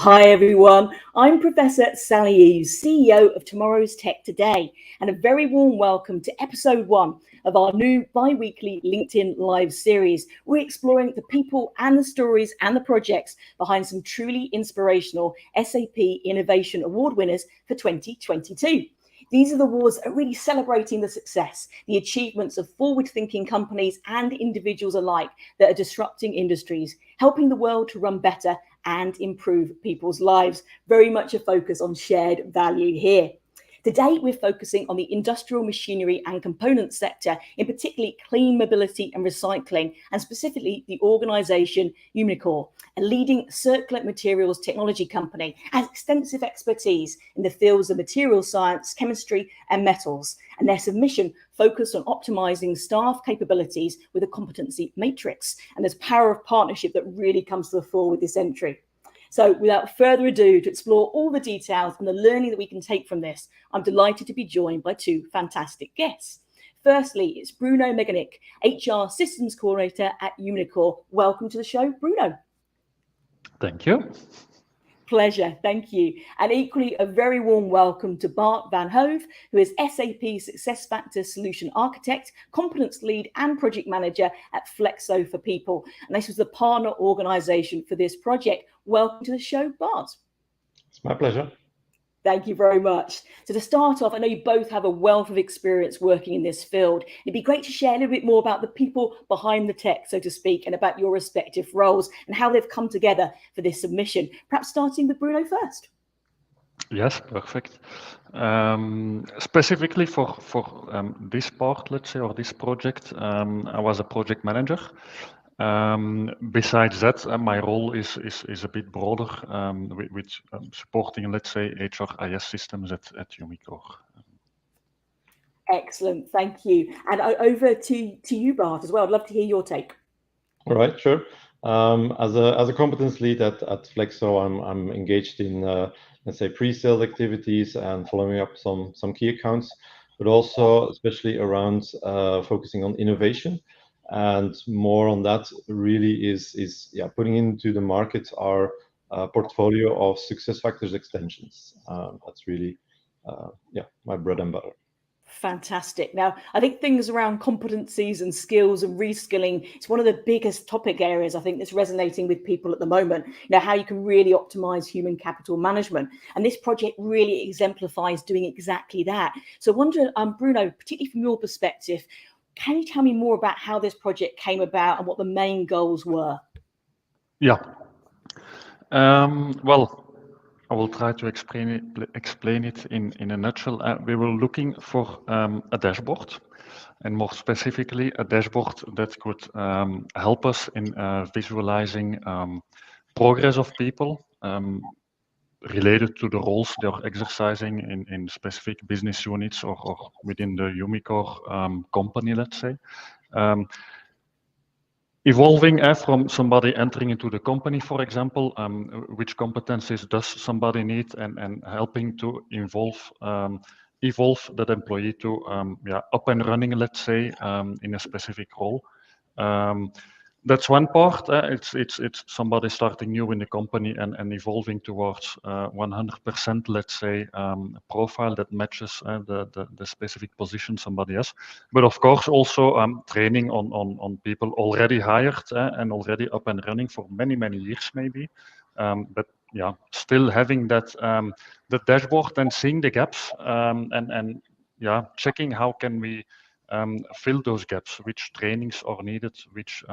Hi everyone, I'm Professor Sally Eves, CEO of Tomorrow's Tech Today, and a very warm welcome to episode 1 of our new bi-weekly LinkedIn Live series. We're exploring the people and the stories and the projects behind some truly inspirational SAP Innovation Award winners for 2022. These are the awards that are really celebrating the success, the achievements of forward-thinking companies and individuals alike that are disrupting industries, helping the world to run better and improve people's lives. Very much a focus on shared value here. Today, we're focusing on the industrial machinery and components sector, in particularly clean mobility and recycling, and specifically the organisation Umicore, a leading circular materials technology company, has extensive expertise in the fields of material science, chemistry, and metals. And their submission focused on optimising staff capabilities with a competency matrix. And there's power of partnership that really comes to the fore with this entry. So without further ado, to explore all the details and the learning that we can take from this, I'm delighted to be joined by two fantastic guests. Firstly, it's Bruno Meganick, HR Systems Coordinator at Umicore. Welcome to the show, Bruno. Thank you. Pleasure, thank you. And equally a very warm welcome to Bart van Hove, who is SAP SuccessFactors Solution Architect, Competence Lead and Project Manager at Flexo for People. And this was the partner organisation for this project. Welcome to the show, Bart. It's my pleasure. Thank you very much. So to start off, I know you both have a wealth of experience working in this field. It'd be great to share a little bit more about the people behind the tech, so to speak, and about your respective roles and how they've come together for this submission. Perhaps starting with Bruno first. Yes, perfect. Specifically for this part, let's say, or this project, I was a project manager. Besides that, my role is a bit broader with supporting, let's say, HRIS systems at Umicore. Excellent, thank you. And over to you, Bart, as well. I'd love to hear your take. All right, sure. As a competence lead at Flexo, I'm engaged in let's say pre-sales activities and following up some key accounts, but also especially around focusing on innovation. And more on that really is putting into the market our portfolio of SuccessFactors extensions. That's really my bread and butter. Fantastic. Now, I think things around competencies and skills and reskilling, it's one of the biggest topic areas I think that's resonating with people at the moment. You know, how you can really optimize human capital management. And this project really exemplifies doing exactly that. So I wonder, Bruno, particularly from your perspective, can you tell me more about how this project came about and what the main goals were? Yeah. Well, I will try to explain it in a nutshell. We were looking for a dashboard, and more specifically, a dashboard that could help us in visualizing progress of people related to the roles they are exercising in specific business units or within the Umicore company, let's say. Evolving from somebody entering into the company, for example, which competencies does somebody need, and helping to evolve that employee to up and running, let's say, in a specific role. That's one part. It's somebody starting new in the company and evolving towards 100%, let's say, profile that matches the specific position somebody has. But of course, also training on people already hired and already up and running for many years, maybe. But yeah, still having that the dashboard and seeing the gaps and checking how can we fill those gaps, which trainings are needed, which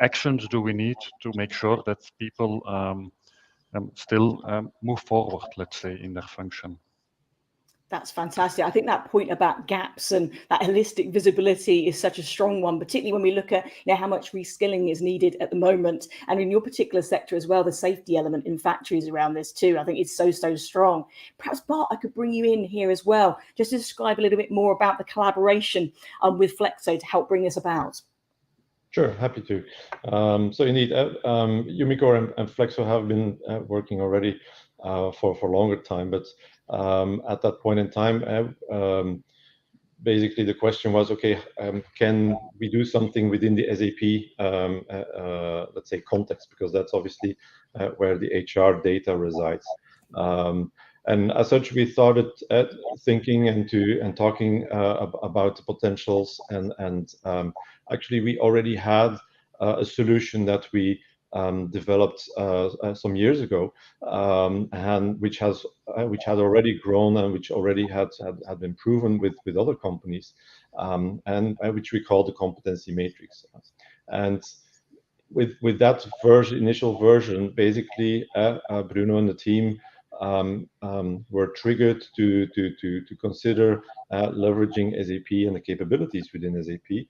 actions do we need to make sure that people still move forward, let's say, in their function. That's fantastic. I think that point about gaps and that holistic visibility is such a strong one, particularly when we look at how much reskilling is needed at the moment. And in your particular sector as well, the safety element in factories around this too, I think it's so strong. Perhaps, Bart, I could bring you in here as well, just to describe a little bit more about the collaboration with Flexo to help bring this about. Sure, happy to. So indeed, Umicore and Flexo have been working already for a longer time, but at that point in time, basically the question was, okay, can we do something within the SAP, let's say, context, because that's obviously where the HR data resides. And as such, we started thinking and talking about the potentials, and actually we already had a solution that we developed some years ago, and which had already grown and which already had been proven with other companies, and which we call the competency matrix. And with that initial version, basically Bruno and the team were triggered to consider leveraging SAP and the capabilities within SAP,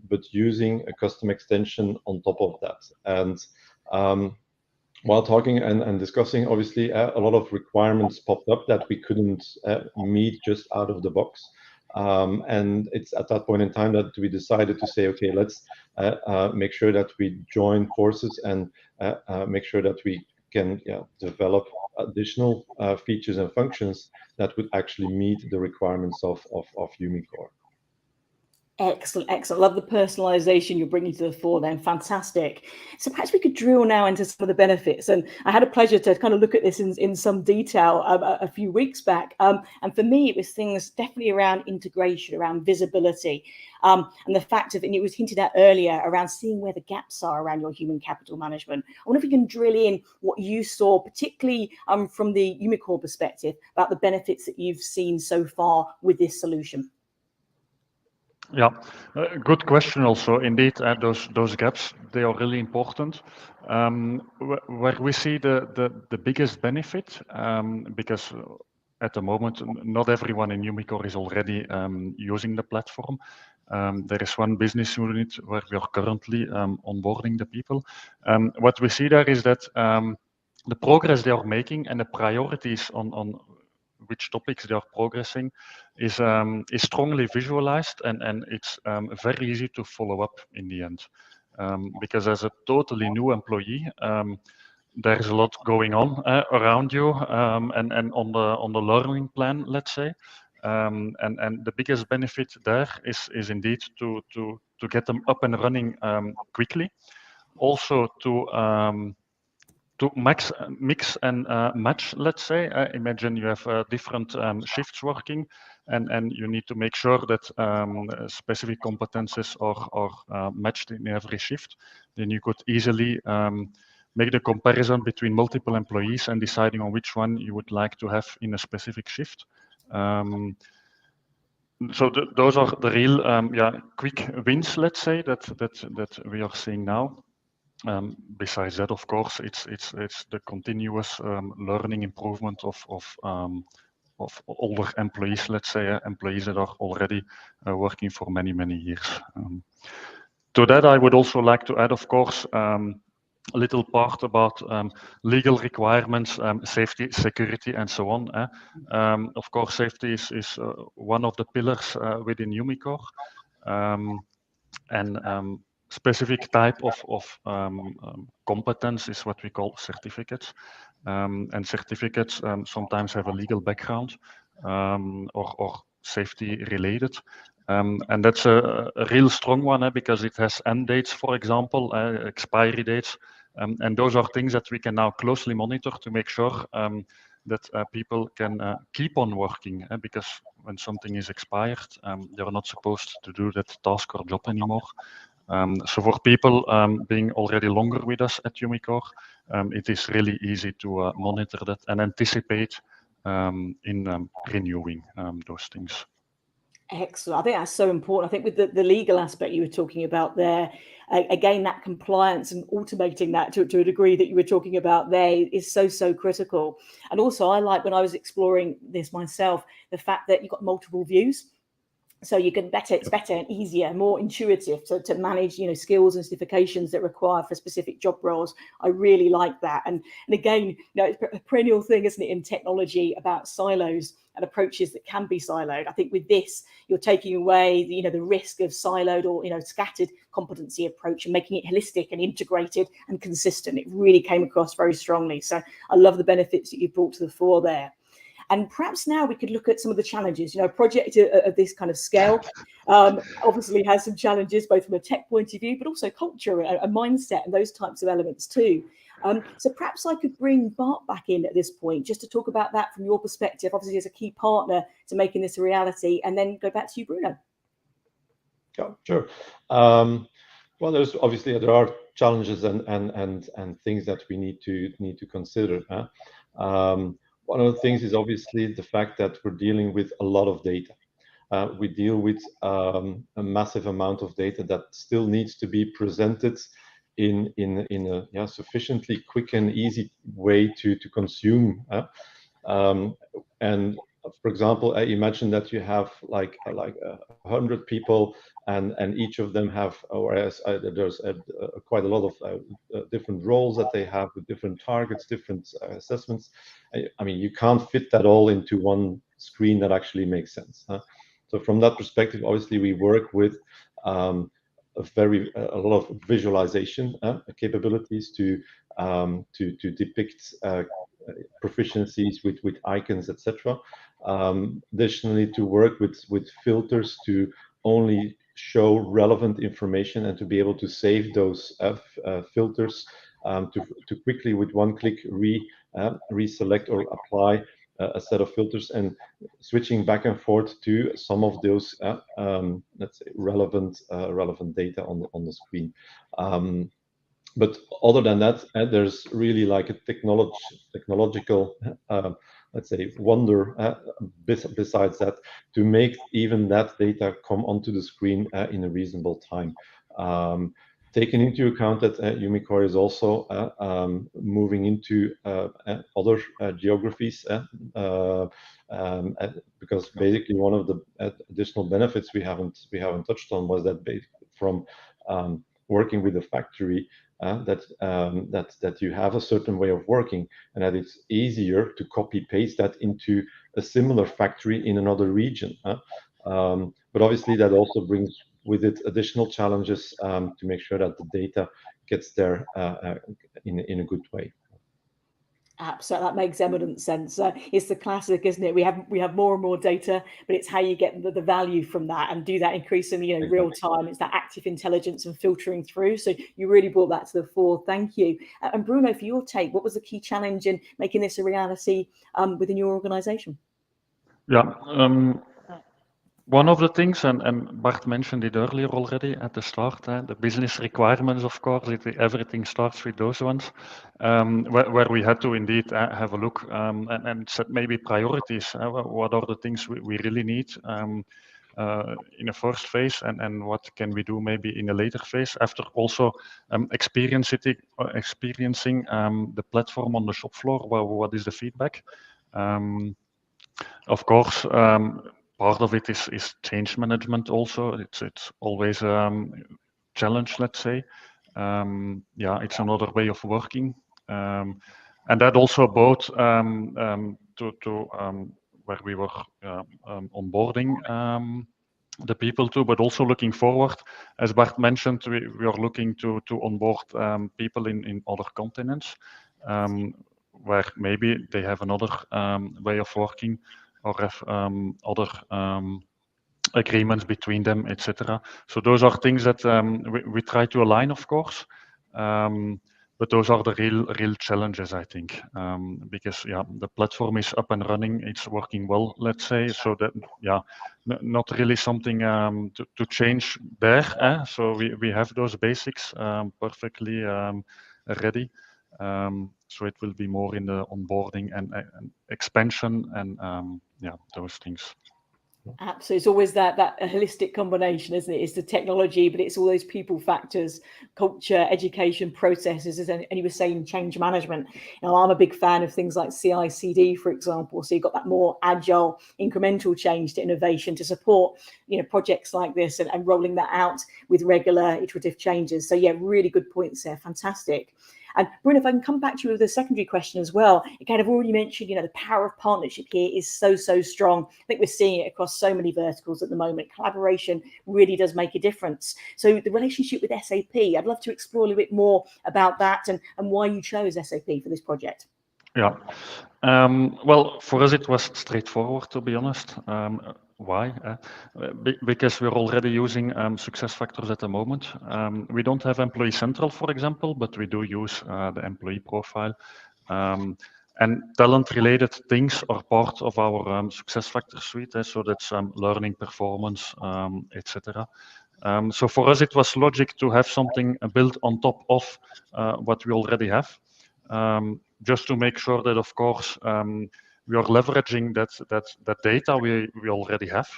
but using a custom extension on top of that. And while talking and discussing, obviously a lot of requirements popped up that we couldn't meet just out of the box. And it's at that point in time that we decided to say, okay, let's make sure that we join forces and make sure that we can develop additional features and functions that would actually meet the requirements of Umicore. Excellent, excellent. Love the personalization you're bringing to the fore then. Fantastic. So perhaps we could drill now into some of the benefits. And I had a pleasure to kind of look at this in some detail a few weeks back. And for me, it was things definitely around integration, around visibility, and the fact of, and it was hinted at earlier, around seeing where the gaps are around your human capital management. I wonder if you can drill in what you saw, particularly from the Umicore perspective, about the benefits that you've seen so far with this solution. Yeah, good question also. Indeed, those gaps, they are really important. Where we see the biggest benefit, because at the moment, not everyone in Umicore is already using the platform. There is one business unit where we are currently onboarding the people. What we see there is that the progress they are making and the priorities on which topics they are progressing is strongly visualized, and it's very easy to follow up in the end. Because as a totally new employee, there's a lot going on around you, and on the learning plan, let's say. And the biggest benefit there is indeed to get them up and running quickly. Also to mix and match, let's say. Imagine you have different shifts working, and you need to make sure that specific competences are matched in every shift. Then you could easily make the comparison between multiple employees and deciding on which one you would like to have in a specific shift. So those are the real quick wins, let's say, that we are seeing now. Besides that, of course, it's the continuous learning improvement of older employees, let's say, employees that are already working for many years. To that, I would also like to add, of course, a little part about legal requirements, safety, security, and so on. Of course, safety is one of the pillars within Umicore, and specific type of competence is what we call certificates. And certificates sometimes have a legal background or safety related. And that's a real strong one because it has end dates, for example, expiry dates. And those are things that we can now closely monitor to make sure that people can keep on working, because when something is expired, they're not supposed to do that task or job anymore. So for people being already longer with us at Umicore, it is really easy to monitor that and anticipate in renewing those things. Excellent. I think that's so important. I think with the legal aspect you were talking about there, again, that compliance and automating that to a degree that you were talking about there is so critical. And also, I like, when I was exploring this myself, the fact that you've got multiple views. So you can it's better and easier, more intuitive to manage, skills and certifications that require for specific job roles. I really like that. And again, it's a perennial thing, isn't it, in technology, about silos and approaches that can be siloed. I think with this, you're taking away the risk of siloed or scattered competency approach and making it holistic and integrated and consistent. It really came across very strongly. So I love the benefits that you brought to the fore there. And perhaps now we could look at some of the challenges. A project of this kind of scale obviously has some challenges, both from a tech point of view, but also culture, a mindset, and those types of elements too. So perhaps I could bring Bart back in at this point, just to talk about that from your perspective, obviously as a key partner to making this a reality, and then go back to you, Bruno. Yeah, sure. Well, there are challenges and things that we need to consider. One of the things is obviously the fact that we're dealing with a lot of data. We deal with a massive amount of data that still needs to be presented in a sufficiently quick and easy way to consume. And for example, I imagine that you have like 100 people, and each of them have, there's quite a lot of different roles that they have with different targets, different assessments. I mean, you can't fit that all into one screen that actually makes sense. So from that perspective, obviously, we work with a lot of visualization capabilities to depict proficiencies with icons, etc. Additionally, to work with filters to only show relevant information and to be able to save those filters to quickly, with one click, reselect or apply a set of filters, and switching back and forth to some of those let's say relevant data on the screen. But other than that, there's really like a technological, let's say, wonder besides that, to make even that data come onto the screen in a reasonable time. Taking into account that Umicore is also moving into other geographies, because basically one of the additional benefits we haven't touched on was that from working with a factory, that you have a certain way of working, and that it's easier to copy paste that into a similar factory in another region. But obviously that also brings with it additional challenges to make sure that the data gets there in a good way. Absolutely, that makes eminent sense. It's the classic, isn't it? We have more and more data, but it's how you get the value from that and do that increasingly, Exactly. real time. It's that active intelligence and filtering through. So you really brought that to the fore. Thank you. And Bruno, for your take, what was the key challenge in making this a reality within your organisation? Yeah. One of the things, and Bart mentioned it earlier already at the start, the business requirements, of course, everything starts with those ones, where we had to indeed have a look and set maybe priorities. What are the things we really need in a first phase, and what can we do maybe in a later phase, after also experiencing the platform on the shop floor, what is the feedback? Of course, part of it is change management also. It's always challenge, let's say. It's another way of working. And that also both to where we were onboarding the people to, but also looking forward. As Bart mentioned, we are looking to onboard people in other continents, where maybe they have another way of working, or have other agreements between them, etc. So those are things that we try to align, of course, but those are the real challenges, I think, because the platform is up and running, it's working well, let's say, so that not really something to change there. So we have those basics perfectly ready. So it will be more in the onboarding and expansion and those things. Absolutely. It's always that holistic combination, isn't it? It's the technology, but it's all those people factors, culture, education, processes, and you were saying change management. Now, I'm a big fan of things like CI/CD, for example. So you've got that more agile, incremental change to innovation to support, projects like this and rolling that out with regular iterative changes. So really good points there. Fantastic. And Bruno, if I can come back to you with a secondary question as well, you kind of already mentioned, the power of partnership here is so strong. I think we're seeing it across so many verticals at the moment. Collaboration really does make a difference. So the relationship with SAP, I'd love to explore a little bit more about that and why you chose SAP for this project. Yeah. Well, for us, it was straightforward, to be honest. Why? Because we're already using SuccessFactors at the moment. We don't have Employee Central, for example, but we do use the employee profile. And talent-related things are part of our SuccessFactors suite. So that's learning, performance, etc. So for us, it was logic to have something built on top of what we already have. Just to make sure that, of course, we are leveraging that data we already have.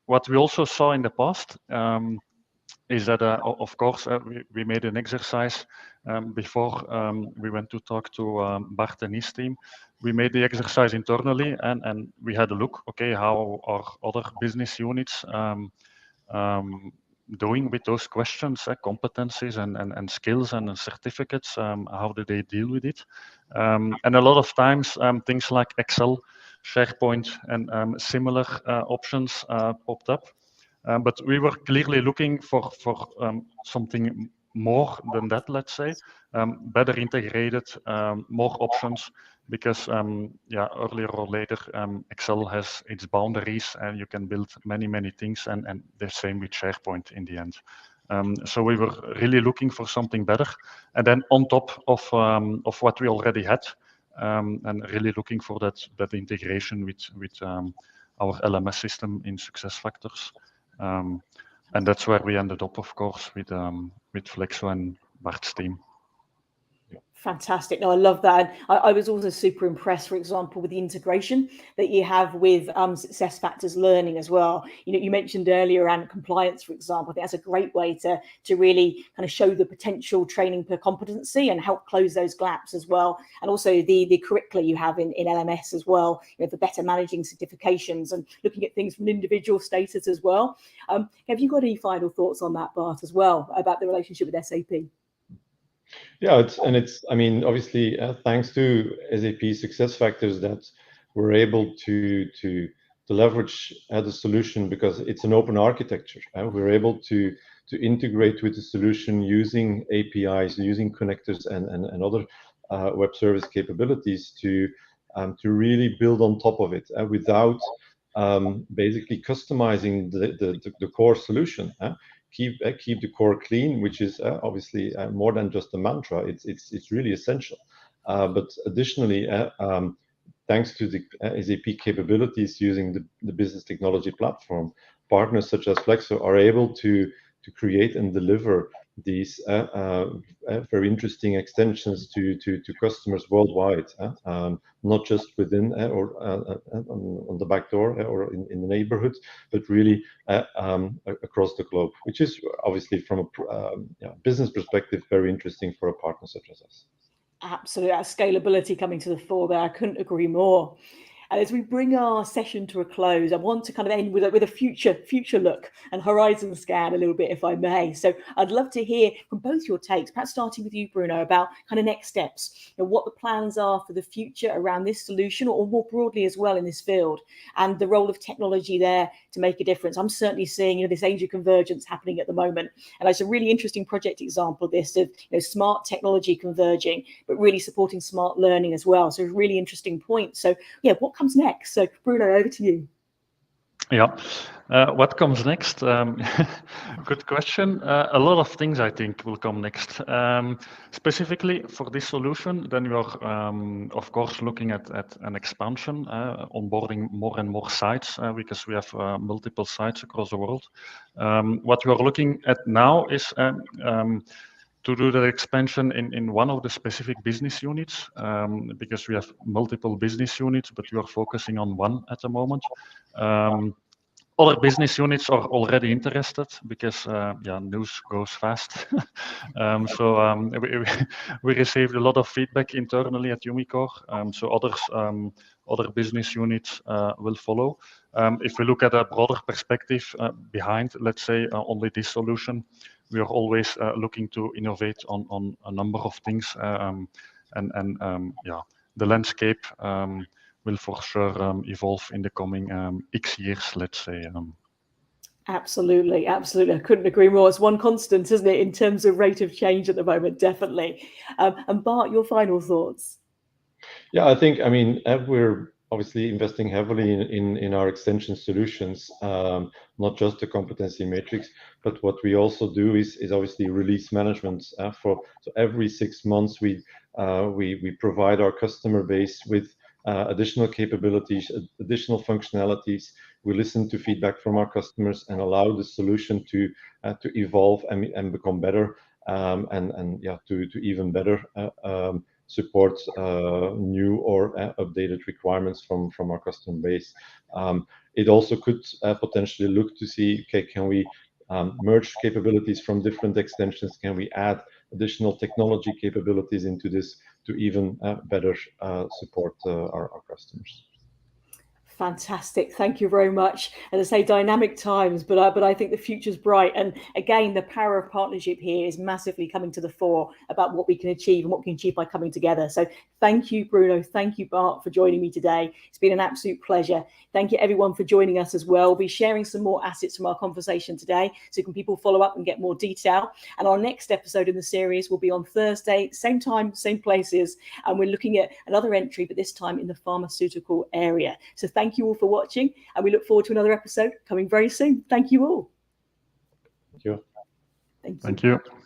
What we also saw in the past is that, of course, we made an exercise before we went to talk to Bart and his team. We made the exercise internally, and we had a look. Okay, how are other business units doing with those questions, competencies and skills and certificates? How do they deal with it? And a lot of times, things like Excel, SharePoint, and similar options popped up. But we were clearly looking for something more than that, let's say, better integrated, more options, because earlier or later, Excel has its boundaries, and you can build many things, and the same with SharePoint in the end. So we were really looking for something better, and then on top of what we already had, and really looking for that integration with our LMS system in SuccessFactors. And that's where we ended up, of course, with Flexo and Bart's team. Fantastic. No, I love that. I was also super impressed, for example, with the integration that you have with SuccessFactors Learning as well. You mentioned earlier around compliance, for example. I think that's a great way to really kind of show the potential training per competency and help close those gaps as well. And also the curricula you have in LMS as well, for better managing certifications and looking at things from an individual status as well. Have you got any final thoughts on that, Bart, as well, about the relationship with SAP? Yeah, obviously, thanks to SAP SuccessFactors that we're able to leverage the solution, because it's an open architecture. We're able to integrate with the solution using APIs, using connectors and other web service capabilities to really build on top of it without basically customizing the core solution. Keep the core clean, which is obviously more than just a mantra. It's really essential. But additionally, thanks to the SAP capabilities using the business technology platform, partners such as Flexo are able to create and deliver these very interesting extensions to customers worldwide, not just within or on the back door or in the neighborhood, but really across the globe, which is obviously from a business perspective very interesting for a partner such as us. Absolutely, that scalability coming to the fore there. I couldn't agree more. And as we bring our session to a close, I want to kind of end with a future look and horizon scan a little bit, if I may. So I'd love to hear from both your takes, perhaps starting with you, Bruno, about kind of next steps, what the plans are for the future around this solution, or more broadly as well in this field, and the role of technology there to make a difference. I'm certainly seeing this age of convergence happening at the moment, and it's a really interesting project example of this, of smart technology converging, but really supporting smart learning as well. So a really interesting point. So what comes next? So Bruno, over to you. Yeah, what comes next? Good question. A lot of things, I think, will come next. Specifically for this solution, then we are, of course, looking at an expansion, onboarding more and more sites, because we have multiple sites across the world. What we are looking at now is to do the expansion in one of the specific business units, because we have multiple business units, but we are focusing on one at the moment. Other business units are already interested because news goes fast. So we received a lot of feedback internally at Umicore. So other business units will follow. If we look at a broader perspective behind, let's say, only this solution, we are always looking to innovate on a number of things, the landscape will for sure evolve in the coming X years, let's say. Absolutely. I couldn't agree more. It's one constant, isn't it, in terms of rate of change at the moment, definitely. And Bart, your final thoughts? Yeah, I think, I mean, we're obviously investing heavily in our extension solutions, not just the competency matrix, but what we also do is obviously release management. So every 6 months we provide our customer base with additional capabilities, additional functionalities. We listen to feedback from our customers and allow the solution to evolve and become better, and yeah, to even better support new or updated requirements from our customer base. It also could potentially look to see, okay, can we merge capabilities from different extensions? Can we add additional technology capabilities into this to even better support our customers? Fantastic. Thank you very much. As I say, dynamic times, but I think the future's bright. And again, the power of partnership here is massively coming to the fore about what we can achieve and what we can achieve by coming together. So thank you, Bruno. Thank you, Bart, for joining me today. It's been an absolute pleasure. Thank you, everyone, for joining us as well. We'll be sharing some more assets from our conversation today, so can people follow up and get more detail. And our next episode in the series will be on Thursday, same time, same places. And we're looking at another entry, but this time in the pharmaceutical area. So thank you all for watching, and we look forward to another episode coming very soon. Thank you all. Thank you. Thank you. Thank you.